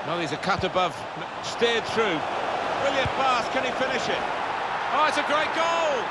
Well, he's a cut above, steered through. Brilliant pass, can he finish it? Oh, it's a great goal!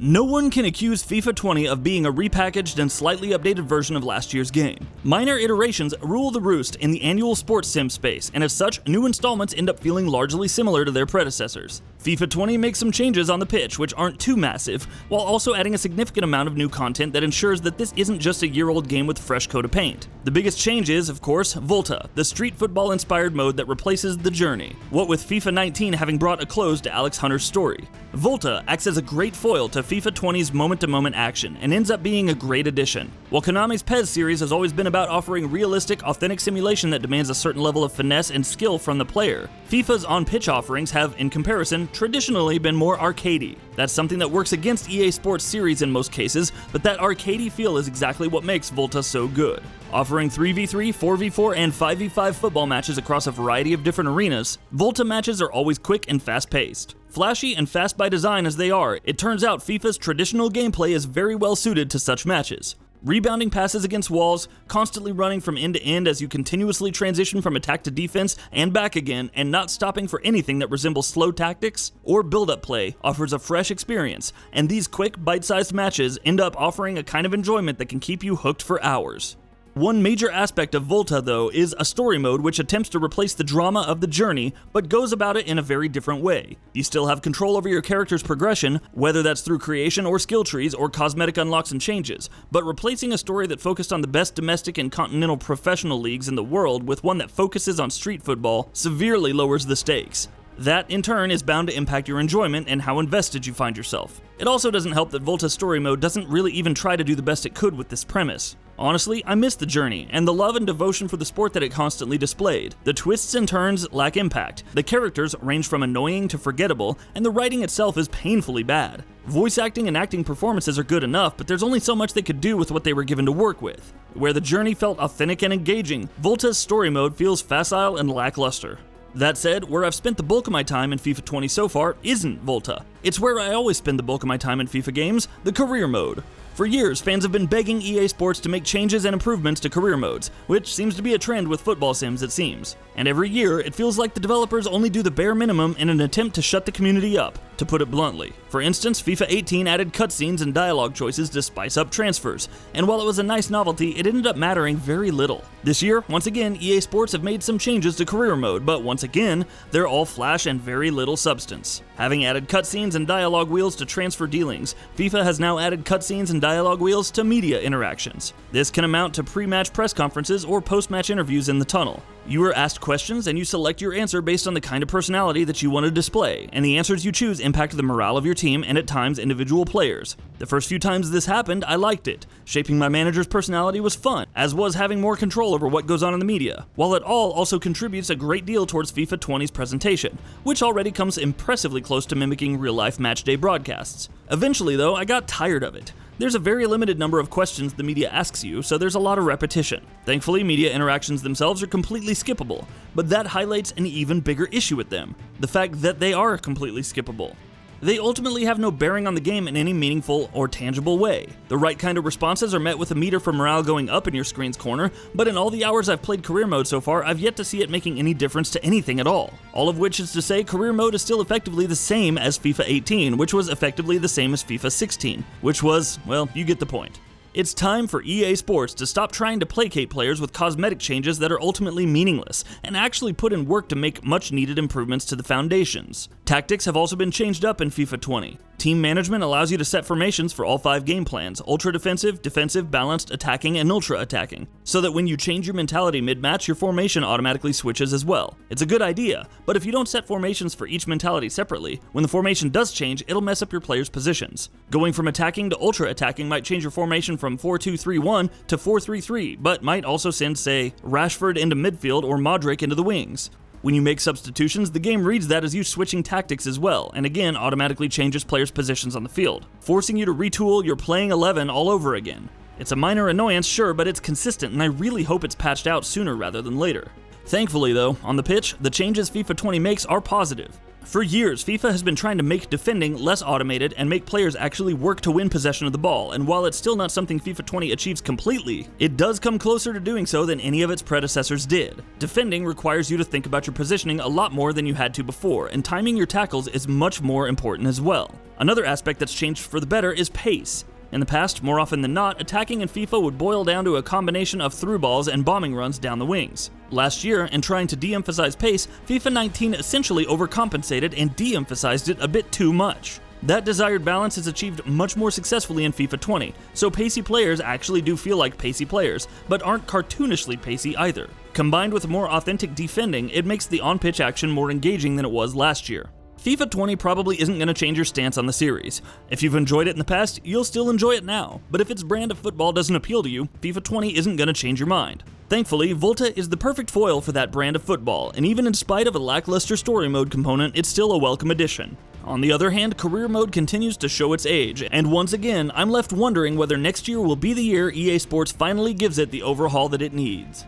No one can accuse FIFA 20 of being a repackaged and slightly updated version of last year's game. Minor iterations rule the roost in the annual sports sim space, and as such, new installments end up feeling largely similar to their predecessors. FIFA 20 makes some changes on the pitch which aren't too massive, while also adding a significant amount of new content that ensures that this isn't just a year-old game with a fresh coat of paint. The biggest change is, of course, Volta, the street football-inspired mode that replaces the journey, what with FIFA 19 having brought a close to Alex Hunter's story. Volta acts as a great foil to FIFA 20's moment-to-moment action, and ends up being a great addition. While Konami's PES series has always been about offering realistic, authentic simulation that demands a certain level of finesse and skill from the player, FIFA's on-pitch offerings have, in comparison, traditionally been more arcadey. That's something that works against EA Sports series in most cases, but that arcadey feel is exactly what makes Volta so good. Offering 3v3, 4v4, and 5v5 football matches across a variety of different arenas, Volta matches are always quick and fast-paced. Flashy and fast by design as they are, it turns out FIFA's traditional gameplay is very well suited to such matches. Rebounding passes against walls, constantly running from end to end as you continuously transition from attack to defense and back again, and not stopping for anything that resembles slow tactics or build-up play offers a fresh experience, and these quick, bite-sized matches end up offering a kind of enjoyment that can keep you hooked for hours. One major aspect of Volta, though, is a story mode which attempts to replace the drama of the journey, but goes about it in a very different way. You still have control over your character's progression, whether that's through creation or skill trees or cosmetic unlocks and changes, but replacing a story that focused on the best domestic and continental professional leagues in the world with one that focuses on street football severely lowers the stakes. That, in turn, is bound to impact your enjoyment and how invested you find yourself. It also doesn't help that Volta's story mode doesn't really even try to do the best it could with this premise. Honestly, I miss the journey, and the love and devotion for the sport that it constantly displayed. The twists and turns lack impact, the characters range from annoying to forgettable, and the writing itself is painfully bad. Voice acting and acting performances are good enough, but there's only so much they could do with what they were given to work with. Where the journey felt authentic and engaging, Volta's story mode feels facile and lackluster. That said, where I've spent the bulk of my time in FIFA 20 so far isn't Volta. It's where I always spend the bulk of my time in FIFA games, the career mode. For years, fans have been begging EA Sports to make changes and improvements to career modes, which seems to be a trend with football sims it seems. And every year, it feels like the developers only do the bare minimum in an attempt to shut the community up, to put it bluntly. For instance, FIFA 18 added cutscenes and dialogue choices to spice up transfers, and while it was a nice novelty, it ended up mattering very little. This year, once again, EA Sports have made some changes to career mode, but once again, they're all flash and very little substance. Having added cutscenes and dialogue wheels to transfer dealings, FIFA has now added cutscenes and dialogue wheels to media interactions. This can amount to pre-match press conferences or post-match interviews in the tunnel. You are asked questions and you select your answer based on the kind of personality that you want to display, and the answers you choose impact the morale of your team and at times individual players. The first few times this happened, I liked it. Shaping my manager's personality was fun, as was having more control over what goes on in the media, while it all also contributes a great deal towards FIFA 20's presentation, which already comes impressively close to mimicking real-life matchday broadcasts. Eventually, though, I got tired of it. There's a very limited number of questions the media asks you, so there's a lot of repetition. Thankfully, media interactions themselves are completely skippable, but that highlights an even bigger issue with them: the fact that they are completely skippable. They ultimately have no bearing on the game in any meaningful or tangible way. The right kind of responses are met with a meter for morale going up in your screen's corner, but in all the hours I've played career mode so far, I've yet to see it making any difference to anything at all. All of which is to say, career mode is still effectively the same as FIFA 18, which was effectively the same as FIFA 16, which was, well, you get the point. It's time for EA Sports to stop trying to placate players with cosmetic changes that are ultimately meaningless, and actually put in work to make much-needed improvements to the foundations. Tactics have also been changed up in FIFA 20. Team management allows you to set formations for all 5 game plans: ultra defensive, defensive, balanced, attacking, and ultra attacking, so that when you change your mentality mid-match, your formation automatically switches as well. It's a good idea, but if you don't set formations for each mentality separately, when the formation does change, it'll mess up your players' positions. Going from attacking to ultra attacking might change your formation from 4-2-3-1 to 4-3-3, but might also send, say, Rashford into midfield or Modric into the wings. When you make substitutions, the game reads that as you switching tactics as well, and again automatically changes players' positions on the field, forcing you to retool your playing 11 all over again. It's a minor annoyance, sure, but it's consistent, and I really hope it's patched out sooner rather than later. Thankfully though, on the pitch, the changes FIFA 20 makes are positive. For years, FIFA has been trying to make defending less automated and make players actually work to win possession of the ball, and while it's still not something FIFA 20 achieves completely, it does come closer to doing so than any of its predecessors did. Defending requires you to think about your positioning a lot more than you had to before, and timing your tackles is much more important as well. Another aspect that's changed for the better is pace. In the past, more often than not, attacking in FIFA would boil down to a combination of through balls and bombing runs down the wings. Last year, in trying to de-emphasize pace, FIFA 19 essentially overcompensated and de-emphasized it a bit too much. That desired balance is achieved much more successfully in FIFA 20, so pacey players actually do feel like pacey players, but aren't cartoonishly pacey either. Combined with more authentic defending, it makes the on-pitch action more engaging than it was last year. FIFA 20 probably isn't going to change your stance on the series. If you've enjoyed it in the past, you'll still enjoy it now, but if its brand of football doesn't appeal to you, FIFA 20 isn't going to change your mind. Thankfully, Volta is the perfect foil for that brand of football, and even in spite of a lackluster story mode component, it's still a welcome addition. On the other hand, career mode continues to show its age, and once again, I'm left wondering whether next year will be the year EA Sports finally gives it the overhaul that it needs.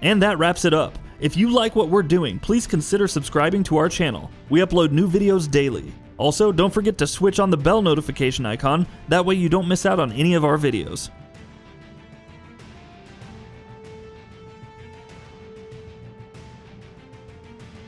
And that wraps it up. If you like what we're doing, please consider subscribing to our channel. We upload new videos daily. Also, don't forget to switch on the bell notification icon, that way you don't miss out on any of our videos.